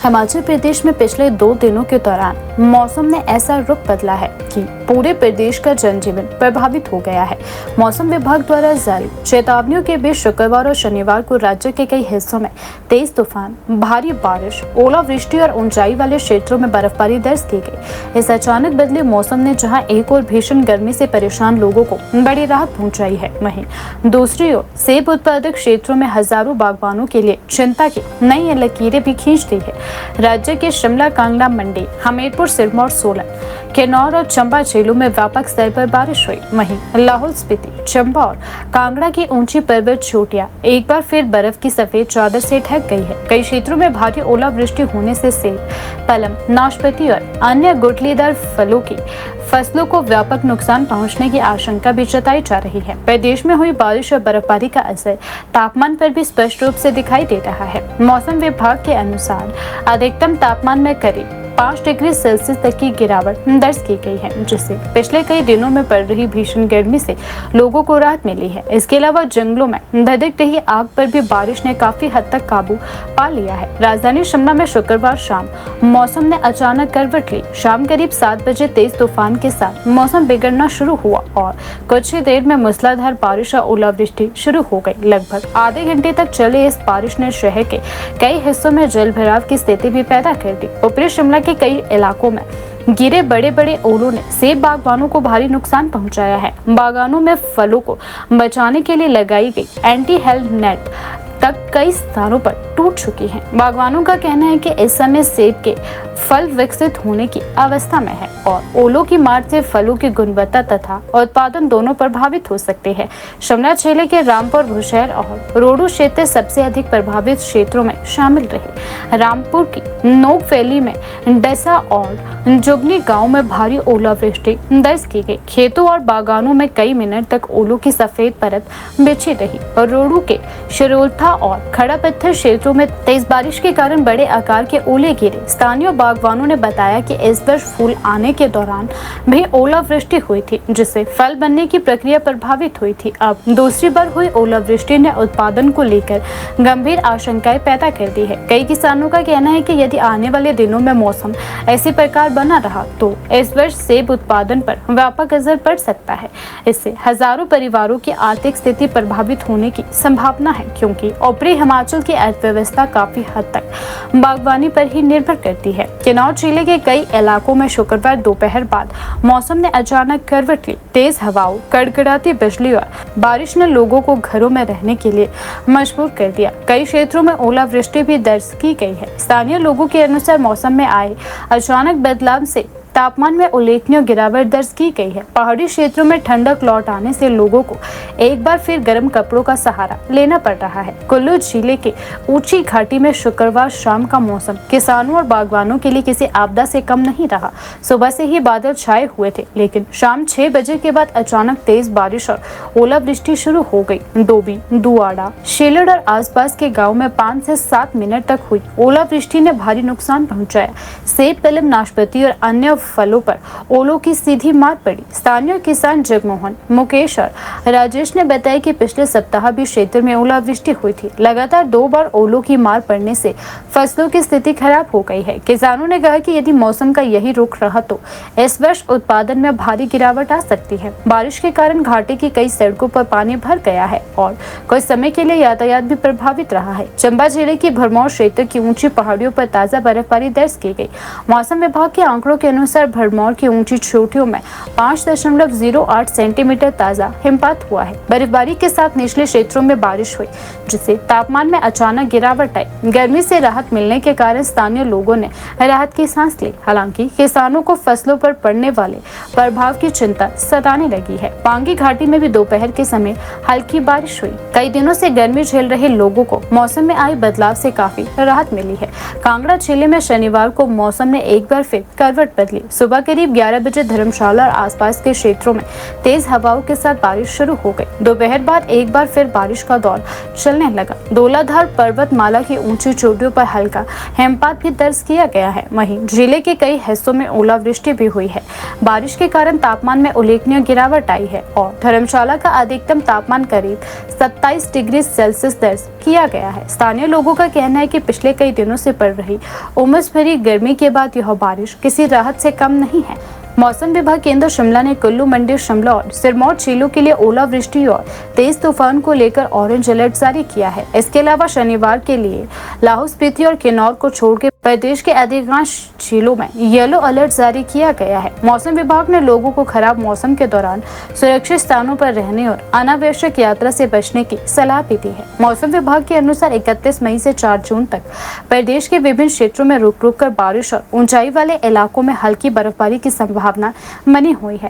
हिमाचल प्रदेश में पिछले 2 दिनों के दौरान मौसम ने ऐसा रुख बदला है कि पूरे प्रदेश का जनजीवन प्रभावित हो गया है। मौसम विभाग द्वारा जारी चेतावनियों के बीच शुक्रवार और शनिवार को राज्य के कई हिस्सों में तेज तूफान, भारी बारिश, ओलावृष्टि और ऊंचाई वाले क्षेत्रों में बर्फबारी दर्ज की गई। इस अचानक बदले मौसम ने जहां एक ओर भीषण गर्मी से परेशान लोगों को बड़ी राहत पहुंचाई है, वहीं दूसरी ओर सेब उत्पादक क्षेत्रों में हजारों बागवानों के लिए चिंता की नई लकीरें भी खींच दी है। राज्य के शिमला, कांगड़ा, मंडी, हमीरपुर, सिरमौर, सोलन, किन्नौर और चंबा जिलों में व्यापक स्तर पर बारिश हुई। वहीं लाहौल स्पीति, चंबा और कांगड़ा की ऊंची पर्वत चोटियां एक बार फिर बर्फ की सफेद चादर से ढक गई है। कई क्षेत्रों में भारी ओलावृष्टि होने से सेब, पलम, नाशपाती और अन्य गुठलीदार फलों की फसलों को व्यापक नुकसान पहुंचने की आशंका भी जताई जा रही है। प्रदेश में हुई बारिश और बर्फबारी का असर तापमान पर भी स्पष्ट रूप से दिखाई दे रहा है। मौसम विभाग के अनुसार अधिकतम तापमान में करीब 5 डिग्री सेल्सियस तक की गिरावट दर्ज की गई है, जिससे पिछले कई दिनों में पड़ रही भीषण गर्मी से लोगों को राहत मिली है। इसके अलावा जंगलों में धधक रही आग पर भी बारिश ने काफी हद तक काबू पा लिया है। राजधानी शिमला में शुक्रवार शाम मौसम ने अचानक करवट ली। शाम करीब 7 बजे तेज तूफान के साथ मौसम बिगड़ना शुरू हुआ और कुछ ही देर में मूसलाधार बारिश और ओलावृष्टि शुरू हो गई। लगभग आधे घंटे तक चले इस बारिश ने शहर के कई हिस्सों में जल भराव की स्थिति भी पैदा कर दी। ऊपरी शिमला के कई इलाकों में गिरे बड़े बड़े ओलों ने सेब बागवानों को भारी नुकसान पहुंचाया है। बागानों में फलों को बचाने के लिए लगाई गई एंटी हेल नेट तक कई स्थानों पर टूट चुकी है। बागवानों का कहना है कि इस समय सेब के फल विकसित होने की अवस्था में है और ओलों की मार से फलों की गुणवत्ता तथा उत्पादन दोनों प्रभावित हो सकते हैं। शिमला जिले के रामपुर, बुशहर और रोडू क्षेत्र सबसे अधिक प्रभावित क्षेत्रों में शामिल रहे। रामपुर की नोक वैली में डसा और जुगनी गांव में भारी ओलावृष्टि दर्ज की गई। खेतों और बागानों में कई मिनट तक ओलों की सफेद परत बिछी रही और रोडू के शिरोलथा और खड़ा पत्थर क्षेत्रों में तेज बारिश के कारण बड़े आकार के ओले गिरे। स्थानीय बागवानों ने बताया कि इस वर्ष फूल आने के दौरान भी ओलावृष्टि हुई थी, जिससे फल बनने की प्रक्रिया प्रभावित हुई थी। अब दूसरी बार हुई ओलावृष्टि ने उत्पादन को लेकर गंभीर आशंकाएं पैदा कर दी है। कई किसानों का कहना है कि यदि आने वाले दिनों में मौसम इसी प्रकार बना रहा तो इस वर्ष सेब उत्पादन पर व्यापक असर पड़ सकता है। इससे हजारों परिवारों की आर्थिक स्थिति प्रभावित होने की संभावना है, क्योंकि ऊपरी हिमाचल की अर्थव्यवस्था काफी हद तक बागवानी पर ही निर्भर करती है। किन्नौर जिले के कई इलाकों में शुक्रवार दोपहर बाद मौसम ने अचानक करवट ली। तेज हवाओं, कड़कड़ाती बिजली और बारिश ने लोगों को घरों में रहने के लिए मजबूर कर दिया। कई क्षेत्रों में ओलावृष्टि भी दर्ज की गई है। स्थानीय लोगों के अनुसार मौसम में आए अचानक बदलाव से तापमान में उल्लेखनीय गिरावट दर्ज की गई है। पहाड़ी क्षेत्रों में ठंडक लौट आने से लोगों को एक बार फिर गर्म कपड़ों का सहारा लेना पड़ रहा है। कुल्लू जिले के ऊंची घाटी में शुक्रवार शाम का मौसम किसानों और बागवानों के लिए किसी आपदा से कम नहीं रहा। सुबह से ही बादल छाए हुए थे, लेकिन शाम 6 बजे के बाद अचानक तेज बारिश और ओलावृष्टि शुरू हो गई। डोबी, दुआड़ा, शेलड़ और आसपास के गाँव में 5 से 7 मिनट तक हुई ओलावृष्टि ने भारी नुकसान पहुँचाया। सेब, पलम, नाशपाती और अन्य फलों पर ओलों की सीधी मार पड़ी। स्थानीय किसान जगमोहन, मुकेश और राजेश ने बताया कि पिछले सप्ताह भी क्षेत्र में ओलावृष्टि हुई थी। लगातार 2 बार ओलों की मार पड़ने से फसलों की स्थिति खराब हो गई है। किसानों ने कहा कि यदि मौसम का यही रुख रहा तो इस वर्ष उत्पादन में भारी गिरावट आ सकती है। बारिश के कारण घाटी की कई सड़कों पर पानी भर गया है और कुछ समय के लिए यातायात भी प्रभावित रहा है। चंबा जिले की भरमौर क्षेत्र की ऊंची पहाड़ियों पर ताजा बर्फबारी दर्ज की गई। मौसम विभाग के आंकड़ों के अनुसार भरमौर की ऊंची चोटियों में 5.08 सेंटीमीटर ताजा हिमपात हुआ है। बर्फबारी के साथ निचले क्षेत्रों में बारिश हुई, जिससे तापमान में अचानक गिरावट आई। गर्मी से राहत मिलने के कारण स्थानीय लोगों ने राहत की सांस ली। हालांकि किसानों को फसलों पर पड़ने वाले प्रभाव की चिंता सताने लगी है। पांगी घाटी में भी दोपहर के समय हल्की बारिश हुई। कई दिनों से गर्मी झेल रहे लोगों को मौसम में आए बदलाव से काफी राहत मिली है। कांगड़ा जिले में शनिवार को मौसम ने एक बार फिर करवट बदली। सुबह करीब 11 बजे धर्मशाला और आसपास के क्षेत्रों में तेज हवाओं के साथ बारिश शुरू हो गई। दोपहर बाद एक बार फिर बारिश का दौर चलने लगा। धौलाधार पर्वतमाला की ऊंची चोटियों पर हल्का हिमपात भी दर्ज किया गया है। वहीं जिले के कई हिस्सों में ओलावृष्टि भी हुई है। बारिश के कारण तापमान में उल्लेखनीय गिरावट आई है और धर्मशाला का अधिकतम तापमान करीब 27 डिग्री सेल्सियस दर्ज किया गया है। स्थानीय लोगों का कहना है कि पिछले कई दिनों से पड़ रही उमस भरी गर्मी के बाद यह बारिश किसी राहत से कम नहीं है। मौसम विभाग केंद्र शिमला ने कुल्लू, मंडी, शिमला और सिरमौर झीलों के लिए ओलावृष्टि और तेज तूफान को लेकर ऑरेंज अलर्ट जारी किया है। इसके अलावा शनिवार के लिए लाहौल स्पीति और किन्नौर को छोड़कर प्रदेश के अधिकांश झीलों में येलो अलर्ट जारी किया गया है। मौसम विभाग ने लोगों को खराब मौसम के दौरान सुरक्षित स्थानों पर रहने और अनावश्यक यात्रा से बचने की सलाह भी दी है। मौसम विभाग के अनुसार 31 मई से 4 जून तक प्रदेश के विभिन्न क्षेत्रों में रुक रुक कर बारिश और ऊंचाई वाले इलाकों में हल्की बर्फबारी की संभावना बनी हुई है।